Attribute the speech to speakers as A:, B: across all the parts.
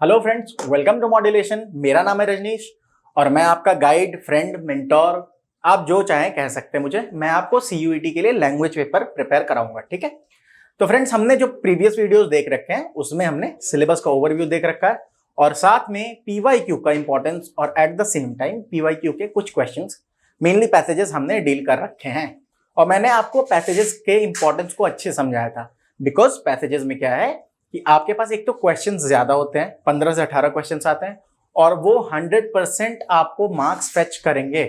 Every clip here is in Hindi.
A: Hello friends, welcome to modulation. मेरा नाम है रजनीश और मैं आपका गाइड, फ्रेंड, मेंटोर, आप जो चाहें कह सकते हैं मुझे। मैं आपको सीयूईटी के लिए लैंग्वेज पेपर प्रिपेयर कराऊंगा, ठीक है। तो फ्रेंड्स, हमने जो प्रीवियस वीडियोस देख रखे हैं उसमें हमने सिलेबस का ओवरव्यू देख रखा है और साथ में पीवाईक्यू का इंपॉर्टेंस और at the same time PYQ के कुछ क्वेश्चंस, मेनली पैसेजेस हमने डील कर रखे हैं। और मैंने आपको पैसेजेस के इंपॉर्टेंस को अच्छे समझाया था, बिकॉज पैसेजेस में क्या है कि आपके पास एक तो क्वेश्चंस ज्यादा होते हैं, 15 से 18 क्वेश्चंस आते हैं और वो 100% आपको मार्क्स फेच करेंगे,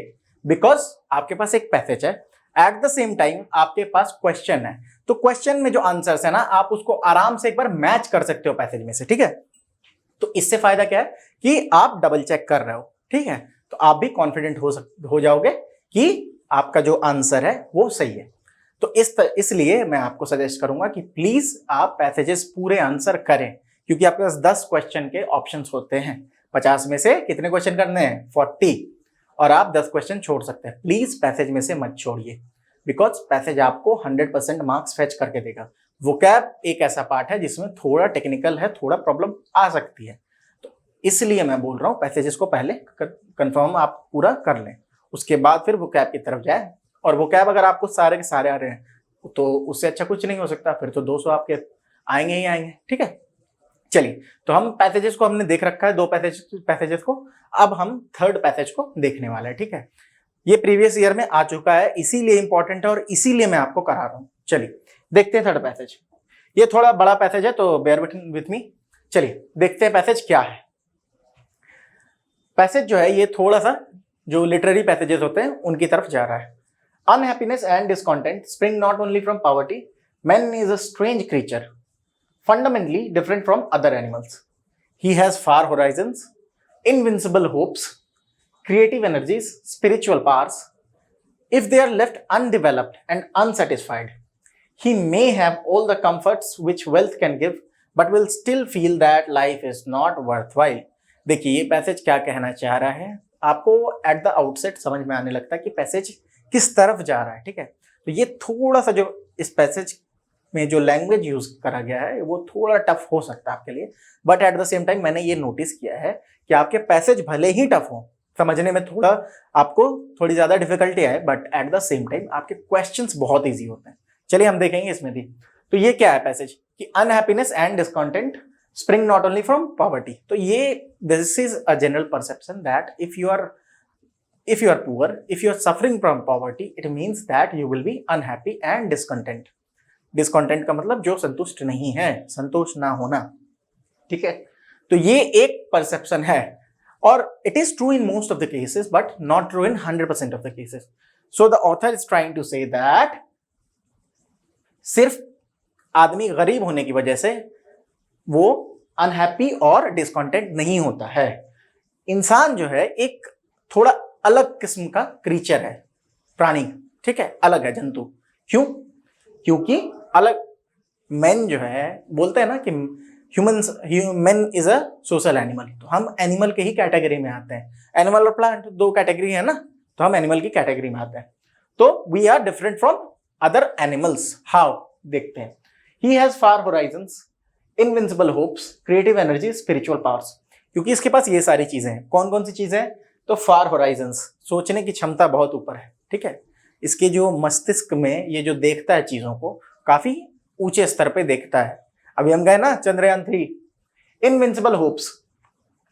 A: बिकॉज आपके पास एक पैसेज है, एट द सेम टाइम आपके पास क्वेश्चन है। तो क्वेश्चन में जो आंसर्स है ना, आप उसको आराम से एक बार मैच कर सकते हो पैसेज में से, ठीक है। तो इससे फायदा क्या है कि आप डबल चेक कर रहे हो, ठीक है। तो आप भी कॉन्फिडेंट हो जाओगे कि आपका जो आंसर है वो सही है। तो इसलिए मैं आपको सजेस्ट करूंगा कि प्लीज आप पैसेजेस पूरे आंसर करें, क्योंकि आपके पास 10 क्वेश्चन के ऑप्शंस होते हैं। 50 में से कितने क्वेश्चन करने हैं? 40, और आप 10 क्वेश्चन छोड़ सकते हैं। प्लीज पैसेज में से मत छोड़िए, बिकॉज पैसेज आपको 100% मार्क्स फेच करके देगा। वोकैब एक ऐसा पार्ट है जिसमें थोड़ा टेक्निकल है, थोड़ा प्रॉब्लम आ सकती है। तो इसलिए मैं बोल रहा हूं पैसेजेस को पहले कंफर्म आप पूरा कर लें, उसके बाद फिर वोकैब की तरफ जाए। और वोकैब अगर आपको सारे के सारे आ रहे हैं तो उससे अच्छा कुछ नहीं हो सकता, फिर तो 200 आपके आएंगे ही आएंगे, ठीक है। चलिए, तो हम पैसेजेस को हमने देख रखा है, 2 पैसेजेस को। अब हम थर्ड पैसेज को देखने वाले हैं, ठीक है। ये प्रीवियस ईयर में आ चुका है, इसीलिए इंपॉर्टेंट है और इसीलिए मैं आपको करा रहा हूं। चलिए देखते हैं थर्ड पैसेज। ये थोड़ा बड़ा पैसेज है तो बेयर विथ मी। चलिए देखते हैं पैसेज क्या है। पैसेज जो है ये थोड़ा सा जो लिटरेरी पैसेजेस होते हैं उनकी तरफ जा रहा है। Unhappiness and discontent spring not only from poverty. Man is a strange creature, fundamentally different from other animals. He has far horizons, invincible hopes, creative energies, spiritual powers. If they are left undeveloped and unsatisfied, he may have all the comforts which wealth can give, but will still feel that life is not worthwhile. देखिए ये पैसेज क्या कहना चाह रहा है, आपको एट द आउटसेट समझ में आने लगता है कि पैसेज किस तरफ जा रहा है, ठीक है। तो ये थोड़ा सा जो इस पैसेज में जो लैंग्वेज यूज करा गया है वो थोड़ा टफ हो सकता है आपके लिए, but at the same time मैंने ये नोटिस किया है कि आपके पैसेज भले ही टफ हो, समझने में थोड़ा आपको थोड़ी ज्यादा डिफिकल्टी है, but at the same time आपके क्वेश्चंस बहुत ईजी होते हैं। चलिए हम देखेंगे इसमें भी। तो ये क्या है पैसेज कि unhappiness and discontent spring not only from poverty. तो ये this is a general perception that if you are poor, if you are suffering from poverty, it means that you will be unhappy and discontent. Discontent का मतलब जो संतुष्ट नहीं है, संतोष ना होना, ठीक है। तो ये एक परसेप्शन है और it is true in most of the cases but not true in 100% of the cases. So the author is trying to say that सिर्फ आदमी गरीब होने की वजह से वो अनहैप्पी और डिस्कॉन्टेंट नहीं होता है। इंसान जो है एक थोड़ा अलग किस्म का क्रीचर है, प्राणी, ठीक है, अलग है, जंतु। क्यों? क्योंकि अलग मैन जो है, बोलते हैं ना कि man is a social animal, तो हम एनिमल के ही कैटेगरी में आते हैं। एनिमल और प्लांट दो कैटेगरी है ना, तो हम एनिमल की कैटेगरी में आते हैं। तो we are different from other animals. How? देखते हैं। He has far horizons, invincible hopes, creative energy, spiritual powers. क्योंकि इसके पास ये सारी चीजें हैं। कौन कौन सी चीजें हैं? तो फार होराइजन्स, सोचने की क्षमता बहुत ऊपर है, ठीक है। इसके जो मस्तिष्क में ये जो देखता है चीजों को, काफी ऊंचे स्तर पे देखता है। अभी हम गए ना चंद्रयान 3। इनविंसिबल होप्स,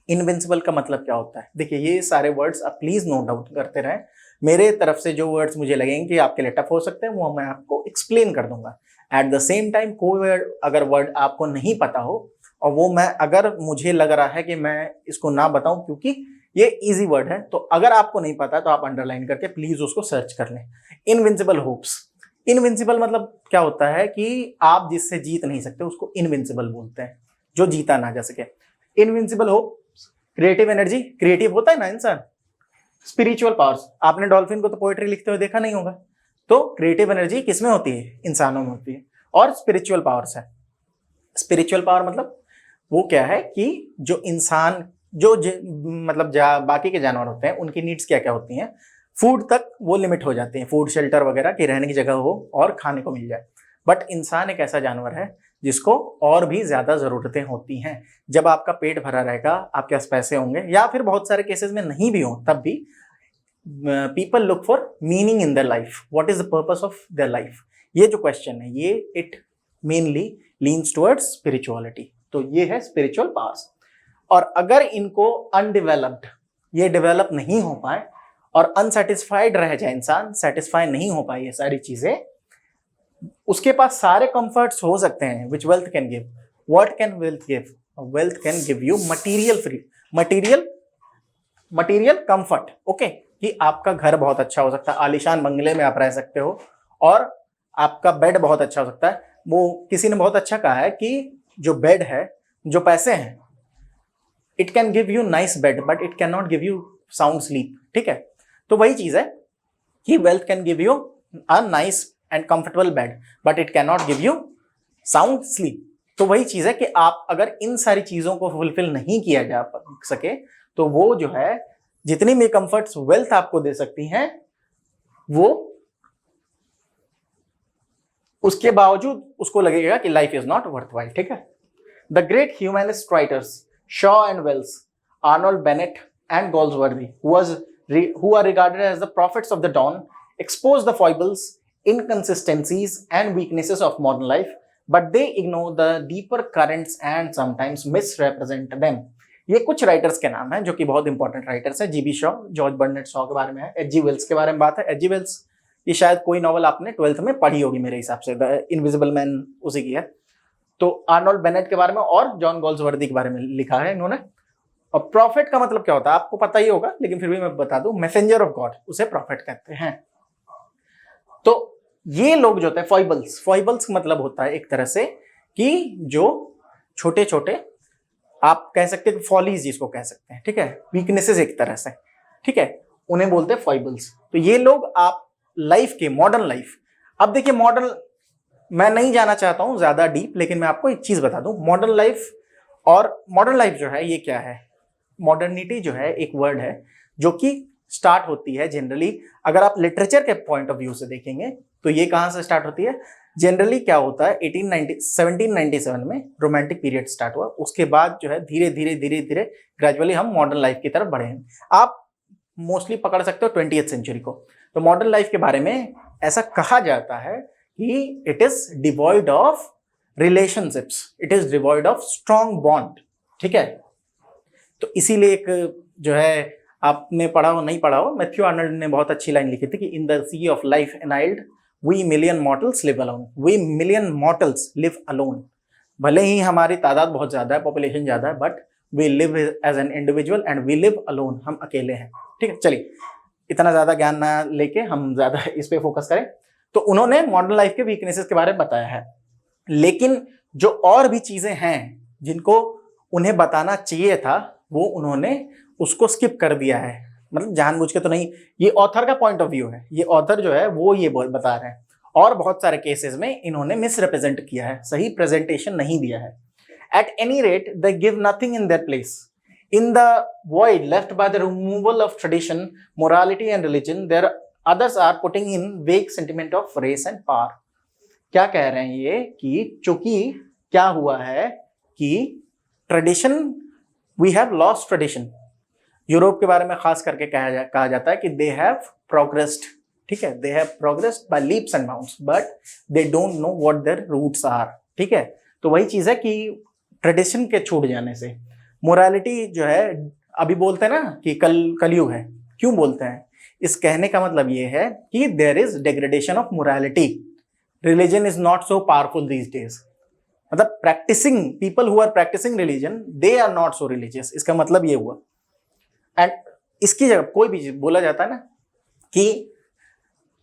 A: इनविंसिबल का मतलब क्या होता है? देखिए ये सारे वर्ड्स आप प्लीज नोट डाउन करते रहें। मेरे तरफ से जो वर्ड्स मुझे लगेंगे कि आपके लिए टफ हो सकते हैं वो मैं आपको एक्सप्लेन कर दूंगा। एट द सेम टाइम कोई अगर वर्ड आपको नहीं पता हो और वो मैं अगर मुझे लग रहा है कि मैं इसको ना बताऊं क्योंकि ये इजी वर्ड है, तो अगर आपको नहीं पता तो आप अंडरलाइन करके प्लीज उसको सर्च कर लें। इनविंसिबल होप्स, इनविंसिबल मतलब क्या होता है कि आप जिससे जीत नहीं सकते उसको इनविंसिबल बोलते हैं, जो जीता ना जा सके। Invincible hopes, creative energy, creative होता है ना इंसान। स्पिरिचुअल पावर्स, आपने डॉल्फिन को तो पोएट्री लिखते हुए देखा नहीं होगा, तो क्रिएटिव एनर्जी किसमें होती है? इंसानों में होती है। और स्पिरिचुअल पावर्स है। स्पिरिचुअल पावर मतलब वो क्या है कि जो इंसान मतलब बाकी के जानवर होते हैं उनकी नीड्स क्या क्या होती हैं, फूड तक वो लिमिट हो जाती है, फूड शेल्टर वगैरह की, रहने की जगह हो और खाने को मिल जाए। बट इंसान एक ऐसा जानवर है जिसको और भी ज्यादा जरूरतें होती हैं। जब आपका पेट भरा रहेगा, आपके पास पैसे होंगे, या फिर बहुत सारे केसेस में नहीं भी हो, तब भी people look for meaning in their life, what is the purpose of their life. ये जो क्वेश्चन है ये it mainly leans towards spirituality. तो ये है स्पिरिचुअल पावर्स। और अगर इनको अनडेवलप्ड, ये डेवलप नहीं हो पाए और अनसेटिस्फाइड रह जाए, इंसान सेटिस्फाई नहीं हो पाए ये सारी चीजें, उसके पास सारे कंफर्ट्स हो सकते हैं which wealth can give. What can wealth give? Wealth can give you material free, material comfort. Okay, कि आपका घर बहुत अच्छा हो सकता है, आलीशान बंगले में आप रह सकते हो, और आपका बेड बहुत अच्छा हो सकता है। वो किसी ने बहुत अच्छा कहा है कि जो बेड है, जो पैसे हैं, it can give you nice bed but it can not give you sound sleep. ठीक है, तो वही चीज है कि wealth can give you a nice and comfortable bed but it can not give you sound sleep. तो वही चीज है कि आप अगर इन सारी चीजों को फुलफिल नहीं किया जा सके, तो वो जो है जितनी भी कंफर्ट्स वेल्थ आपको दे सकती हैं, वो उसके बावजूद उसको लगेगा कि लाइफ इज नॉट वर्थवाइल। ठीक है, the great humanist writers Shaw and Wells, Arnold Bennett and Galsworthy, who are regarded as the prophets of the dawn, expose the foibles, inconsistencies and weaknesses of modern life, but they ignore the deeper currents and sometimes misrepresent them. ये कुछ राइटर्स के नाम हैं जो कि बहुत इंपॉर्टेंट राइटर्स हैं। जीबी शॉ, जॉर्ज बर्नेट शॉ के बारे में है, एच.जी. वेल्स के बारे में बात है। एच.जी. वेल्स, ये शायद कोई नॉवल आपने 12th में पढ़ी होगी मेरे हिसाब से, द इनविजिबल मैन उसी की है। तो आर्नोल्ड बेनेट के बारे में और जॉन गोल्सवर्दी के बारे में लिखा है इन्होंने। और प्रॉफिट का मतलब क्या होता है आपको पता ही होगा, लेकिन फिर भी मैं बता दूं, मैसेंजर ऑफ गॉड, उसे प्रॉफिट कहते हैं। तो ये लोग जो होते हैं फॉइबल्स, फॉइबल्स मतलब होता है एक तरह से कि जो छोटे छोटे, आप कह सकते हैं फॉलीज जिसको कह सकते हैं, ठीक है, वीकनेसेस एक तरह से, ठीक है, उन्हें बोलते हैं फॉइबल्स। तो ये लोग आप लाइफ के, मॉडर्न लाइफ, अब देखिए मॉडर्न, मैं नहीं जाना चाहता हूं ज्यादा डीप, लेकिन मैं आपको एक चीज बता दूं, मॉडर्न लाइफ, और मॉडर्न लाइफ जो है ये क्या है? मॉडर्निटी जो है एक वर्ड है जो कि स्टार्ट होती है जनरली, अगर आप लिटरेचर के पॉइंट ऑफ व्यू से देखेंगे तो ये कहां से स्टार्ट होती है? जनरली क्या होता है, 1797 में रोमांटिक पीरियड स्टार्ट हुआ, उसके बाद जो है धीरे धीरे ग्रेजुअली हम मॉडर्न लाइफ की तरफ बढ़े हैं। आप मोस्टली पकड़ सकते हो 20th सेंचुरी को। तो मॉडर्न लाइफ के बारे में ऐसा कहा जाता है कि it is devoid of relationships, it is devoid of strong bond. ठीक है, तो इसीलिए एक जो है, आपने पढ़ा हो नहीं पढ़ा हो, मैथ्यू आर्नल्ड ने बहुत अच्छी लाइन लिखी थी कि in the sea of life enisled we million mortals live alone, we million mortals live alone. भले ही हमारी तादाद बहुत ज्यादा है, पॉपुलेशन ज्यादा है, but we live as an individual and we live alone, हम अकेले हैं। ठीक है, चलिए इतना ज्यादा ज्ञान ना लेके हम ज्यादा इस पे फोकस करें। तो उन्होंने मॉडर्न लाइफ के वीकनेसेस के बारे में बताया है, लेकिन जो और भी चीजें हैं जिनको उन्हें बताना चाहिए था, वो उन्होंने उसको स्किप कर दिया है, मतलब जानबूझ के तो नहीं, ये ऑथर का पॉइंट ऑफ व्यू है, ये ऑथर जो है वो ये बता रहे हैं। और बहुत सारे केसेस में इन्होंने मिसरिप्रेजेंट किया है, सही प्रेजेंटेशन नहीं दिया है। At any rate they give nothing in their place, in the void left by the removal of tradition, morality and religion, there others are putting in vague sentiment of race and power. क्या कह रहे हैं ये कि चूंकि क्या हुआ है कि tradition, we have lost tradition. Europe के बारे में खास करके कहा जाता है कि दे हैव प्रोग्रेस्ड, ठीक है, they have progressed by leaps and bounds but they don't know what their roots are. ठीक है, तो वही चीज है कि ट्रेडिशन के छूट जाने से, मोरालिटी जो है, अभी बोलते हैं ना कि कलयुग है, क्यों बोलते हैं? इस कहने का मतलब ये है कि there is degradation of morality, religion is not so powerful these days, मतलब practicing people who are practicing religion, they are not so religious, इसका मतलब ये हुआ। एंड इसकी जगह कोई भी चीज, बोला जाता है ना कि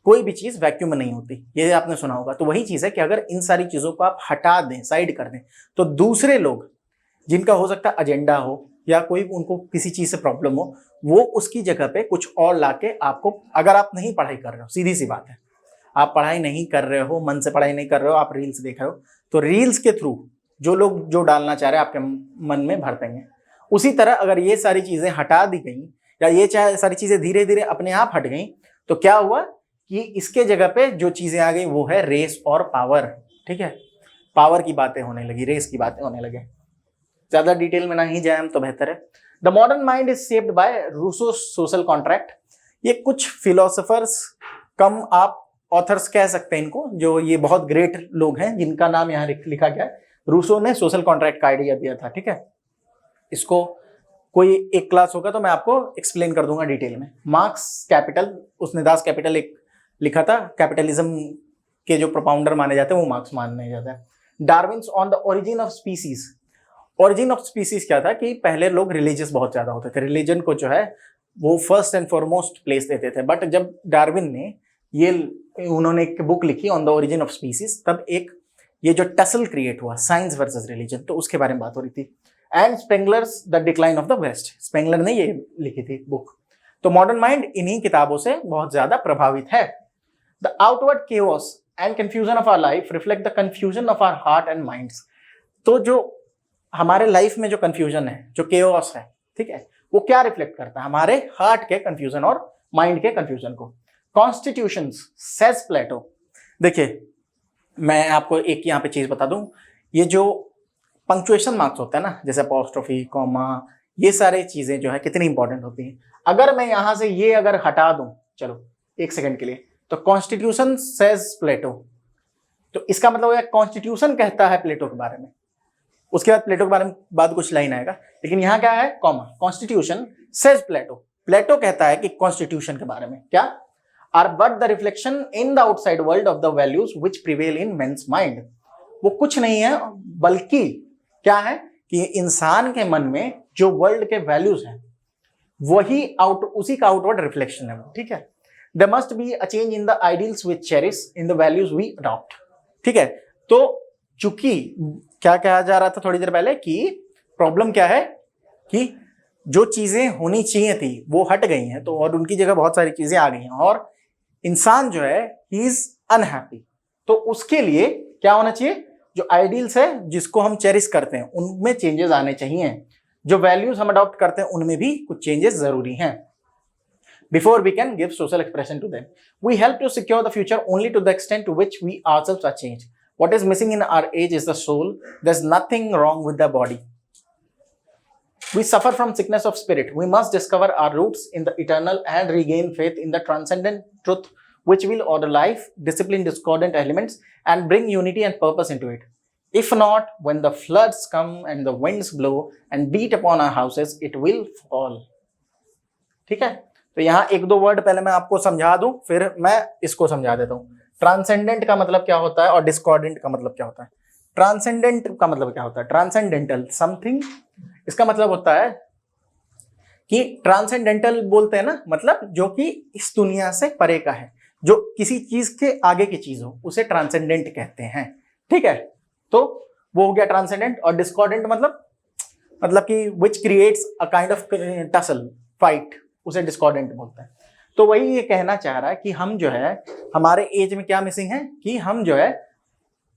A: कोई भी चीज वैक्यूम में नहीं होती, ये आपने सुना होगा। तो वही चीज है कि अगर इन सारी चीजों को आप हटा दें, साइड कर दें, तो दूसरे लोग जिनका हो सकता है एजेंडा हो या कोई उनको किसी चीज से प्रॉब्लम हो, वो उसकी जगह पे कुछ और लाके आपको, अगर आप नहीं पढ़ाई कर रहे हो, सीधी सी बात है, आप पढ़ाई नहीं कर रहे हो, मन से पढ़ाई नहीं कर रहे हो, आप रील्स देख रहे हो, तो रील्स के थ्रू जो लोग जो डालना चाह रहे हैं आपके मन में भर देंगे। उसी तरह अगर ये सारी चीजें हटा दी गई या ये सारी चीजें धीरे धीरे अपने आप हट गई, तो क्या हुआ कि इसके जगह पे जो चीजें आ गई वो है रेस और पावर। ठीक है, पावर की बातें होने लगी, रेस की बातें होने लगे। ज्यादा डिटेल में ना ही जाए हम तो बेहतर है। The modern mind is shaped by Rousseau social contract. ये कुछ फिलोसोफर्स, कम आप ऑथर्स कह सकते हैं इनको, जो ये बहुत ग्रेट लोग हैं जिनका नाम यहाँ लिखा गया है। रूसो ने सोशल कॉन्ट्रैक्ट का आइडिया दिया था, ठीक है। इसको कोई एक क्लास होगा तो मैं आपको एक्सप्लेन कर दूंगा डिटेल में। मार्क्स कैपिटल, उसने दास कैपिटल एक लिखा था, कैपिटलिज्म के जो प्रोपाउंडर माने जाते हैं वो मार्क्स माने जाते हैं। Darwin's on the origin of species. Origin of species क्या था कि पहले लोग रिलीजियस बहुत ज्यादा होते थे, रिलीजन को जो है वो फर्स्ट एंड फॉरमोस्ट प्लेस देते थे। बट जब डार्विन ने उन्होंने एक बुक लिखी on the origin of species, तब एक ये जो टसल क्रिएट हुआ, साइंस वर्सेस रिलीजन, तो उसके बारे में बात हो रही थी। And Spengler's the decline of the west, Spengler ने ये लिखी थी बुक। तो मॉडर्न माइंड इन्हीं किताबों से बहुत ज्यादा प्रभावित है। The outward chaos and confusion of our life reflect the confusion of our heart and minds. तो जो हमारे लाइफ में जो कंफ्यूजन है, जो केओस है, ठीक है, वो क्या रिफ्लेक्ट करता है? हमारे हार्ट के कंफ्यूजन और माइंड के कंफ्यूजन को। कॉन्स्टिट्यूशंस सेज प्लेटो। देखिए मैं आपको एक यहाँ पे चीज बता दूं, ये जो पंक्चुएशन मार्क्स होता है ना, जैसे अपॉस्ट्रोफी, कॉमा, ये सारी चीजें जो है कितनी इंपॉर्टेंट होती हैं। अगर मैं यहां से ये अगर हटा दूं, चलो एक सेकंड के लिए, तो कॉन्स्टिट्यूशन सेज प्लेटो, तो इसका मतलब है कॉन्स्टिट्यूशन कहता है प्लेटो के बारे में। उसके बाद प्लेटो के बारे में बाद कुछ लाइन आएगा, लेकिन यहाँ क्या है, comma, constitution says Plato. Plato कहता है कि कॉन्स्टिट्यूशन के बारे में क्या, are but the reflection in the outside world of the values which prevail in men's minds. वो कुछ नहीं है बल्कि क्या है कि इंसान के मन में जो वर्ल्ड के वैल्यूज हैं वही उसी का आउटवर्ड रिफ्लेक्शन है वो, ठीक है। There must be a change in the ideals which cherish in the values we adopt, ठीक है। तो चूंकि क्या कहा जा रहा था थोड़ी देर पहले कि प्रॉब्लम क्या है कि जो चीजें होनी चाहिए थी वो हट गई हैं, तो और उनकी जगह बहुत सारी चीजें आ गई हैं, और इंसान जो है ही इज अनहैप्पी। तो उसके लिए क्या होना चाहिए, जो आइडियल्स है जिसको हम चेरिश करते हैं उनमें चेंजेस आने चाहिए, जो वैल्यूज हम अडॉप्ट करते हैं उनमें भी कुछ चेंजेस जरूरी हैं। Before we can give social expression to them, we help to secure the future only to the extent to which we ourselves are changed. What is missing in our age is the soul. There's nothing wrong with the body. We suffer from sickness of spirit. We must discover our roots in the eternal and regain faith in the transcendent truth which will order life, discipline discordant elements, and bring unity and purpose into it. If not, when the floods come and the winds blow and beat upon our houses, it will fall. ठीक है, तो यहाँ एक दो वर्ड पहले मैं आपको समझा दूं, फिर मैं इसको समझा देता हूँ। ट्रांसेंडेंट का मतलब क्या होता है और डिस्कॉर्डेंट का मतलब क्या होता है। ट्रांसेंडेंट का मतलब क्या होता है, ट्रांसेंडेंटल समथिंग, इसका मतलब होता है कि ट्रांसेंडेंटल बोलते हैं ना, मतलब जो कि इस दुनिया से परे का है, जो किसी चीज के आगे की चीज हो, उसे ट्रांसेंडेंट कहते हैं, ठीक है। तो वो हो गया ट्रांसेंडेंट। और डिस्कॉर्डेंट मतलब कि which creates a kind of tussle, fight, उसे डिस्कॉर्डेंट बोलते हैं। तो वही ये कहना चाह रहा है कि हम जो है हमारे एज में क्या मिसिंग है कि हम जो है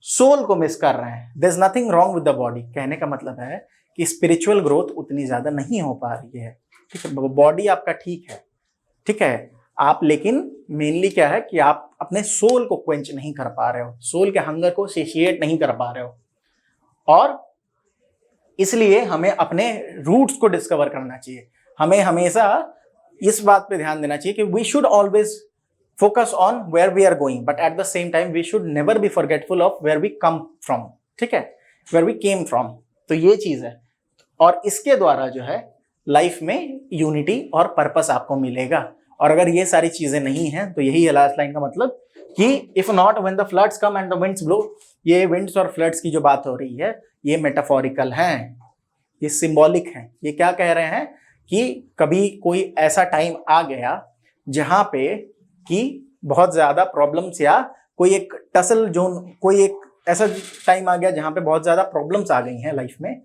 A: सोल को मिस कर रहे हैं। There is nothing wrong with the body, कहने का मतलब है कि स्पिरिचुअल ग्रोथ उतनी ज्यादा नहीं हो पा रही है, ठीक है। बॉडी आपका ठीक है आप, लेकिन मेनली क्या है कि आप अपने सोल को क्वेंच नहीं कर पा रहे हो, सोल के हंगर को सेशिएट नहीं कर पा रहे हो, और इसलिए हमें अपने रूट्स को डिस्कवर करना चाहिए। हमें हमेशा इस बात पे ध्यान देना चाहिए कि we should always focus on where we are going, but at the same time we should never be forgetful of where we come from, ठीक है, वेयर वी केम फ्रॉम। तो ये चीज है, और इसके द्वारा जो है लाइफ में यूनिटी और पर्पस आपको मिलेगा। और अगर ये सारी चीजें नहीं हैं तो यही है लास्ट लाइन का मतलब कि if not when the floods come and the winds blow. ये विंड्स और फ्लड्स की जो बात हो रही है ये मेटाफोरिकल हैं, ये सिंबॉलिक हैं। ये क्या कह रहे हैं कि कभी कोई ऐसा टाइम आ गया जहां पे कि बहुत ज्यादा प्रॉब्लम्स, या कोई एक टसल जोन, कोई एक ऐसा टाइम आ गया जहां पे बहुत ज्यादा प्रॉब्लम्स आ गई हैं लाइफ में।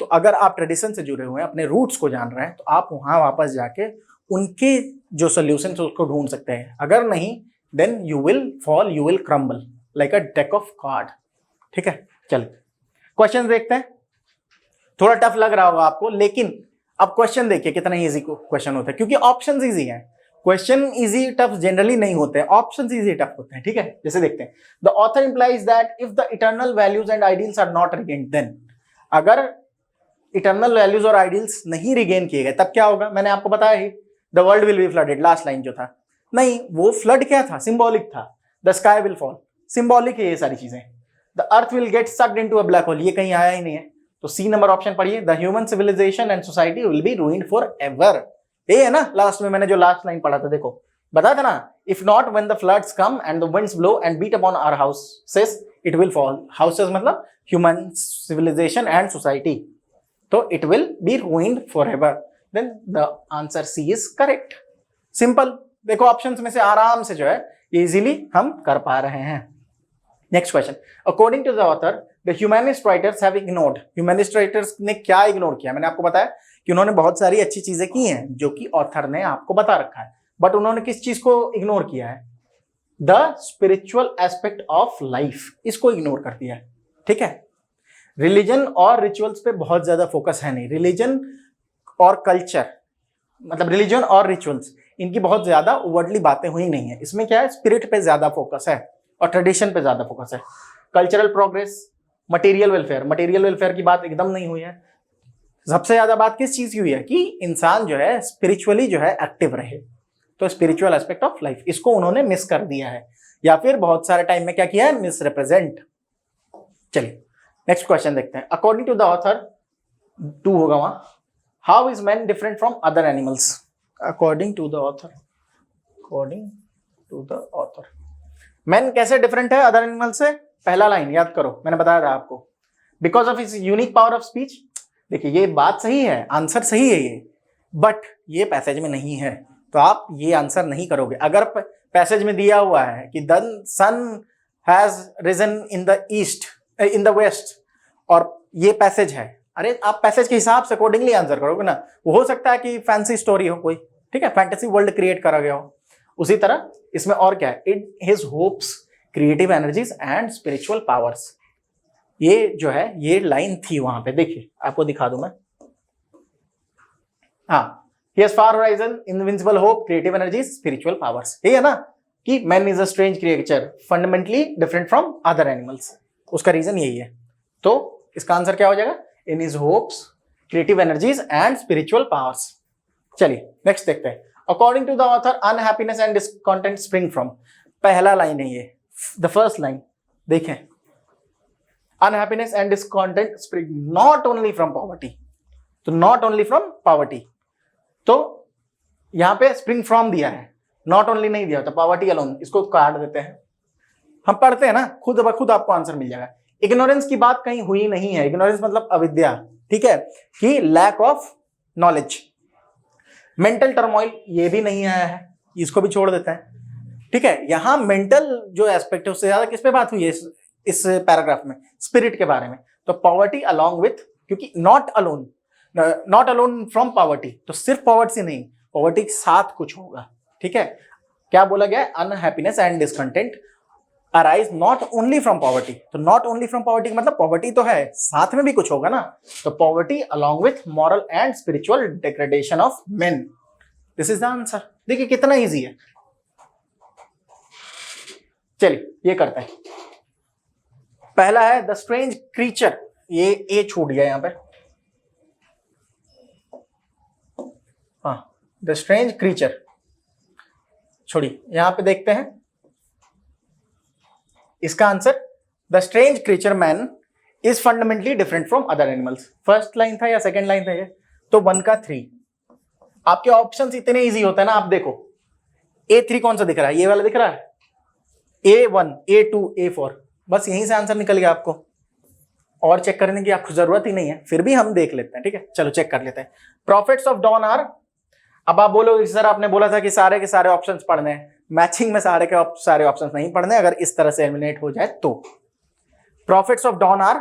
A: तो अगर आप ट्रेडिशन से जुड़े हुए हैं, अपने रूट्स को जान रहे हैं, तो आप वहां वापस जाके उनके जो सोल्यूशन उसको ढूंढ सकते हैं। अगर नहीं, then you will fall, you will crumble like a deck of card, ठीक है। चल क्वेश्चन देखते हैं। थोड़ा टफ लग रहा होगा आपको, लेकिन अब क्वेश्चन देखिए कितना इजी क्वेश्चन होता है, क्योंकि ऑप्शंस इजी हैं। क्वेश्चन इजी टफ जनरली नहीं होते हैं, ऑप्शन इजी टफ होते हैं, ठीक है। जैसे देखते हैं, the author implies that if the eternal values and ideals are not regained, then अगर इटर्नल वैल्यूज और आइडियल्स नहीं रिगेन किए गए तब क्या होगा। मैंने आपको बताया ही, the world will be flooded, last line जो था, नहीं वो फ्लड क्या था, सिंबॉलिक था। The sky will fall, symbolic है ये सारी चीजें। The earth will get sucked into a black hole, ये कहीं आया ही नहीं है, तो सी नंबर ऑप्शन पढ़िए, the human civilisation and society will be ruined forever. ये है ना लास्ट में मैंने जो लास्ट लाइन पढ़ा था, देखो बताया था ना, if not when the floods come and the winds blow and beat upon our houses it will fall. Houses मतलब ह्यूमन सिविलाइजेशन एंड सोसाइटी, तो it will be ruined forever, then the answer C is correct. Simple, देखो ऑप्शंस में से आराम से जो है इजीली हम कर पा रहे हैं। Next question, according to the author the humanist writers have ignored, humanist writers ने क्या इग्नोर किया। मैंने आपको बताया कि उन्होंने बहुत सारी अच्छी चीजें की हैं जो कि ऑथर ने आपको बता रखा है, बट उन्होंने किस चीज को इग्नोर किया है, the spiritual aspect of life, इसको इग्नोर कर दिया है, ठीक है। रिलीजन और रिचुअल्स पे बहुत ज्यादा फोकस है नहीं, रिलीजन और कल्चर मतलब रिलीजन और रिचुअल्स इनकी बहुत ज्यादा ओवरली बातें हुई नहीं है, इसमें क्या है स्पिरिट पे ज्यादा फोकस है और ट्रेडिशन पे ज्यादा फोकस है। कल्चरल प्रोग्रेस, मटेरियल वेलफेयर की बात एकदम नहीं हुई है। सबसे ज्यादा बात किस चीज की हुई है कि इंसान जो है स्पिरिचुअली जो है एक्टिव रहे, तो स्पिरिचुअल एस्पेक्ट ऑफ लाइफ इसको उन्होंने मिस कर दिया है, या फिर बहुत सारे टाइम में क्या किया है, मिस रिप्रेजेंट। चलिए नेक्स्ट क्वेश्चन देखते हैं, अकॉर्डिंग टू द ऑथर 2 होगा वहां, how is man different from other animals, according to the author man कैसे डिफरेंट है अदर एनिमल से। पहला लाइन याद करो, मैंने बताया था आपको, because of his unique power of speech. देखिए ये बात सही है, आंसर सही है ये, बट ये पैसेज में नहीं है, तो आप ये आंसर नहीं करोगे। अगर पैसेज में दिया हुआ है कि the sun has risen in the east in the west और ये पैसेज है, अरे आप पैसेज के हिसाब से अकॉर्डिंगली आंसर करोगे ना। वो हो सकता है कि फैंसी स्टोरी हो कोई, ठीक है, फैंटेसी वर्ल्ड क्रिएट करा गया हो। उसी तरह इसमें और क्या है, it his hopes creative energies and spiritual powers, ये जो है ये लाइन थी वहां पे, देखिए आपको दिखा दूं मैं, हाँ, he has far horizon, invincible hope, creative energies, spiritual powers, ये है ना कि man is a strange creature, fundamentally different from other animals, उसका रीजन यही है। तो इसका आंसर क्या हो जाएगा, in his hopes, creative energies and spiritual powers। चलिए नेक्स्ट देखते हैं, according to the author unhappiness and discontent spring from, पहला लाइन है ये, the first line देखें, unhappiness and discontent spring not only from poverty, तो not only from poverty, तो यहां पे स्प्रिंग फ्रॉम दिया है, नॉट ओनली नहीं दिया होता, पॉवर्टी अलोन, इसको काट देते हैं, हम पढ़ते हैं ना, खुद ब खुद आपको आंसर मिल जाएगा। इग्नोरेंस की बात कहीं हुई नहीं है, इग्नोरेंस मतलब अविद्या, ठीक है, कि lack of knowledge. Mental turmoil ये भी नहीं आया है, इसको भी छोड़ देते हैं, ठीक है। यहां मेंटल जो एस्पेक्ट है उससे ज्यादा किस पे बात हुई है इस पैराग्राफ में, स्पिरिट के बारे में। तो पॉवर्टी अलोंग विथ, क्योंकि नॉट अलोन फ्रॉम पॉवर्टी, तो सिर्फ पॉवर्टी नहीं, पॉवर्टी के साथ कुछ होगा, ठीक है। क्या बोला गया, unhappiness and discontent arise not only from poverty, तो नॉट ओनली फ्रॉम पॉवर्टी मतलब पॉवर्टी तो है, साथ में भी कुछ होगा ना, तो poverty along with moral and spiritual degradation of main, this is the answer. देखिए कितना इजी है। चलिए ये करते हैं, पहला है द स्ट्रेंज क्रीचर, ये ए छूट गया यहां पे, हाँ, द स्ट्रेंज क्रीचर छोड़िए, यहां पे देखते हैं इसका answer, the strange creature man is fundamentally different from other animals. First line था या सेकंड लाइन था ये, तो 1 का 3। आपके ऑप्शंस इतने इजी होते हैं ना, आप देखो A3 कौन सा दिख रहा है, ये वाला दिख रहा है, A1, A2, A4, बस यहीं से आंसर निकल गया आपको, और चेक करने की आपको जरूरत ही नहीं है, फिर भी हम देख लेते हैं, ठीक है। चलो चेक कर लेते हैं, प्रॉफिट्स ऑफ डॉन आर, अब आप बोलोगे सर आपने बोला था कि सारे के सारे ऑप्शंस पढ़ने हैं, मैचिंग में सारे के सारे ऑप्शंस नहीं पढ़ने, अगर इस तरह से एलिमिनेट हो जाए तो। प्रॉफिट्स ऑफ डॉन आर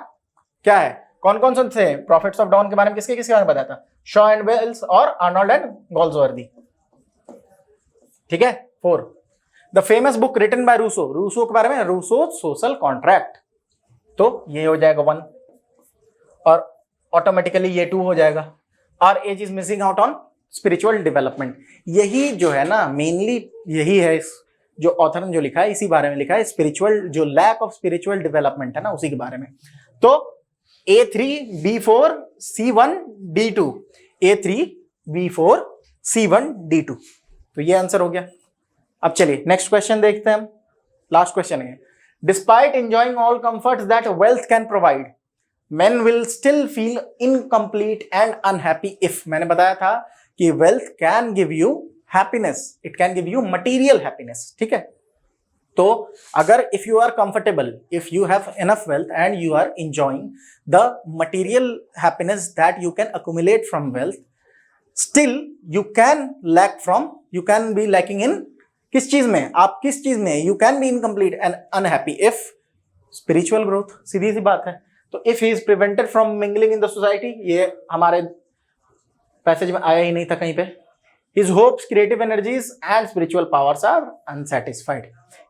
A: क्या है, कौन कौन से थे प्रॉफिट्स ऑफ डॉन के बारे में, किसके किसके बारे में बताया था, शॉ एंड वेल्स और आर्नोल्ड एंड गोल्सवर्दी, ठीक है। 4, the famous book written by Rousseau, Rousseau के बारे में, रूसो सोशल कॉन्ट्रैक्ट, तो ये हो जाएगा 1, और ऑटोमेटिकली ये 2 हो जाएगा। Our age is missing out on spiritual development. यही जो है ना मेनली यही है जो ऑथर ने जो लिखा है इसी बारे में लिखा है, स्पिरिचुअल जो लैक ऑफ स्पिरिचुअल डेवलपमेंट है ना उसी के बारे में। तो A3 B4 C1 D2, A3 B4 C1 D2, तो ये आंसर हो गया। अब चलिए नेक्स्ट क्वेश्चन देखते हैं हम। लास्ट क्वेश्चन है, despite enjoying all comforts that wealth can provide, men will still feel incomplete and unhappy if, मैंने बताया था कि wealth can give you happiness, it can give you material happiness, ठीक है। तो अगर if you are comfortable, if you have enough wealth and you are enjoying the material happiness that you can accumulate from wealth, still you can be lacking in किस चीज में, आप किस चीज में, you can be incomplete and unhappy if spiritual growth, सीधी सी बात है। तो if he is prevented from mingling in the society, ये हमारे पैसेज में आया ही नहीं था कहीं पे। His hopes, creative energies and spiritual powers are unsatisfied.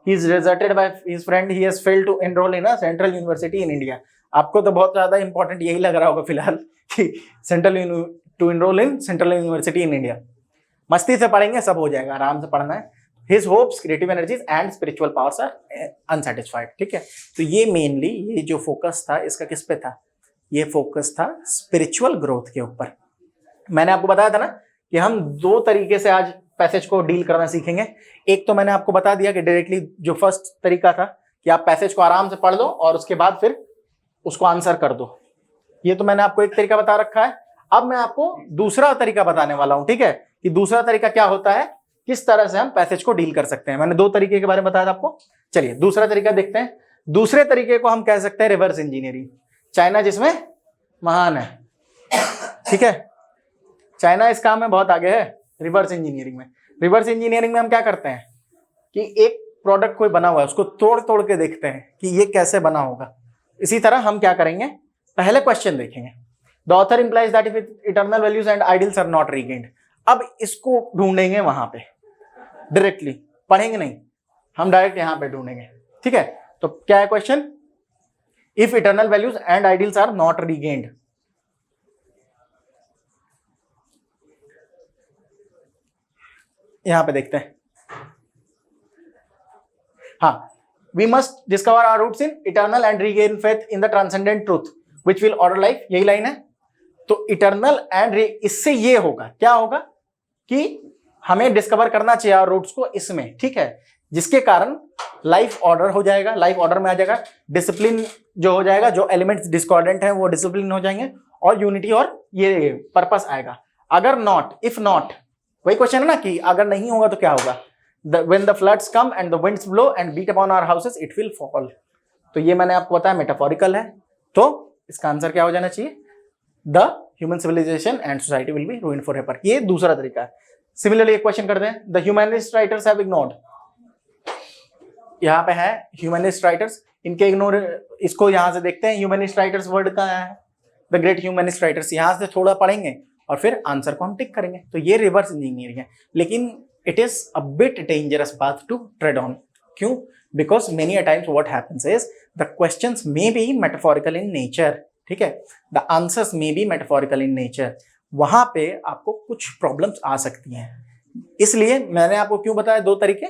A: He is resulted by his friend, he has failed to enrol in a central university in India. आपको तो बहुत ज्यादा इंपॉर्टेंट यही लग रहा होगा फिलहाल कि to enrol in central university in India. मस्ती से पढ़ेंगे, सब हो जाएगा, आराम से पढ़ना है। His hopes, creative energies and spiritual powers are unsatisfied, ठीक है। तो ये मेनली ये जो फोकस था इसका किस पे था, ये फोकस था स्पिरिचुअल ग्रोथ के ऊपर। मैंने आपको बताया था ना कि हम दो तरीके से आज पैसेज को डील करना सीखेंगे। एक तो मैंने आपको बता दिया कि डायरेक्टली जो फर्स्ट तरीका था कि आप पैसेज को आराम से पढ़ लो और उसके बाद फिर उसको आंसर कर दो, ये तो मैंने आपको एक तरीका बता रखा है। अब मैं आपको दूसरा तरीका बताने वाला हूं, ठीक है, कि दूसरा तरीका क्या होता है, किस तरह से हम पैसेज को डील कर सकते हैं। मैंने दो तरीके के बारे में बताया था आपको। चलिए दूसरा तरीका देखते हैं। दूसरे तरीके को हम कह सकते हैं रिवर्स इंजीनियरिंग। चाइना जिसमें महान है, ठीक है, चाइना इस काम में बहुत आगे है रिवर्स इंजीनियरिंग में। रिवर्स इंजीनियरिंग में हम क्या करते हैं कि एक प्रोडक्ट कोई बना हुआ है उसको तोड़ तोड़ के देखते हैं कि ये कैसे बना होगा। इसी तरह हम क्या करेंगे, पहले क्वेश्चन देखेंगे, the author implies that if eternal values and ideals are not regained. अब इसको ढूंढेंगे वहां पे, डायरेक्टली पढ़ेंगे नहीं, हम डायरेक्ट यहां पे ढूंढेंगे, ठीक है। तो क्या है question, if eternal values and ideals are not regained, यहां पे देखते हैं। हाँ, we must discover our roots in eternal and regain faith in the transcendent truth which will order life, यही लाइन है। तो इटर्नल एंड इससे ये होगा, क्या होगा कि हमें डिस्कवर करना चाहिए और रूट्स को इसमें, ठीक है, जिसके कारण लाइफ ऑर्डर हो जाएगा, लाइफ ऑर्डर में आ जाएगा, डिसिप्लिन जो हो जाएगा, जो एलिमेंट्स डिस्कॉर्डेंट हैं वो डिसिप्लिन हो जाएंगे और यूनिटी और ये पर्पस आएगा। अगर नॉट, इफ नॉट, वही क्वेश्चन है ना कि अगर नहीं होगा तो क्या होगा, when the floods come and the winds blow and beat upon our houses it will fall। तो ये मैंने आपको बताया मेटाफोरिकल है, तो इसका आंसर क्या हो जाना चाहिए, the human civilisation and society will be ruined forever। ये दूसरा तरीका है। सिमिलरली एक क्वेश्चन करते हैं, the humanist writers have ignored, यहाँ पे है ह्यूमनिस्ट राइटर्स, इनके इग्नोर, इसको यहां से देखते हैं, ह्यूमनिस्ट राइटर्स वर्ड का है, द ग्रेट ह्यूमनिस्ट राइटर्स, यहां से थोड़ा पढ़ेंगे और फिर आंसर को हम टिक करेंगे। तो ये रिवर्स इंजीनियरिंग है, लेकिन it is a bit dangerous path to tread on। क्यों? Because many a times what happens is the questions may be metaphorical in nature, ठीक है, the answers may be metaphorical in nature, वहां पे आपको कुछ प्रॉब्लम्स आ सकती हैं। इसलिए मैंने आपको क्यों बताया दो तरीके,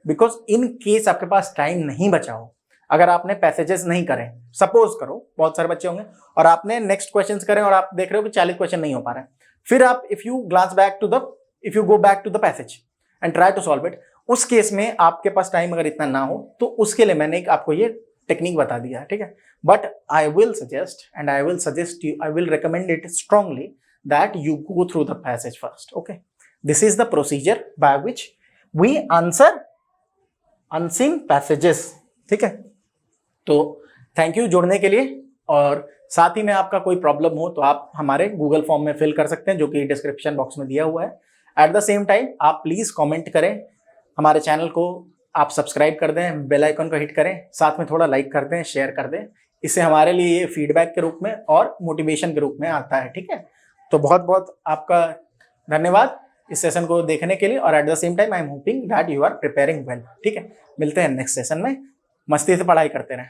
A: बिकॉज इन केस आपके पास टाइम नहीं बचा हो, अगर आपने पैसेजेस नहीं करें, सपोज करो बहुत सारे बच्चे होंगे और आपने नेक्स्ट क्वेश्चंस करें और आप देख रहे हो कि 40 क्वेश्चन नहीं हो पा रहे हैं, फिर आप if you go back to the passage and try to solve it, उस केस में आपके पास टाइम अगर इतना ना हो तो उसके लिए मैंने आपको ये टेक्निक बता दिया है, ठीक है। But I will suggest you, I will recommend it strongly that you go through the passage first, okay. This is the procedure by which we answer unseen passages, ठीक है। तो थैंक यू जुड़ने के लिए, और साथ ही में आपका कोई प्रॉब्लम हो तो आप हमारे गूगल फॉर्म में फिल कर सकते हैं जो कि डिस्क्रिप्शन बॉक्स में दिया हुआ है। एट द सेम टाइम आप प्लीज़ कमेंट करें, हमारे चैनल को आप सब्सक्राइब कर दें, बेल आइकन को हिट करें, साथ में थोड़ा लाइक कर दें, शेयर कर दें, इससे हमारे लिए ये फीडबैक के रूप में और मोटिवेशन के रूप में आता है, ठीक है। तो बहुत बहुत आपका धन्यवाद इस सेशन को देखने के लिए, और at the same time I am hoping that you are preparing well, ठीक है। मिलते हैं नेक्स्ट सेशन में, मस्ती से पढ़ाई करते रहें।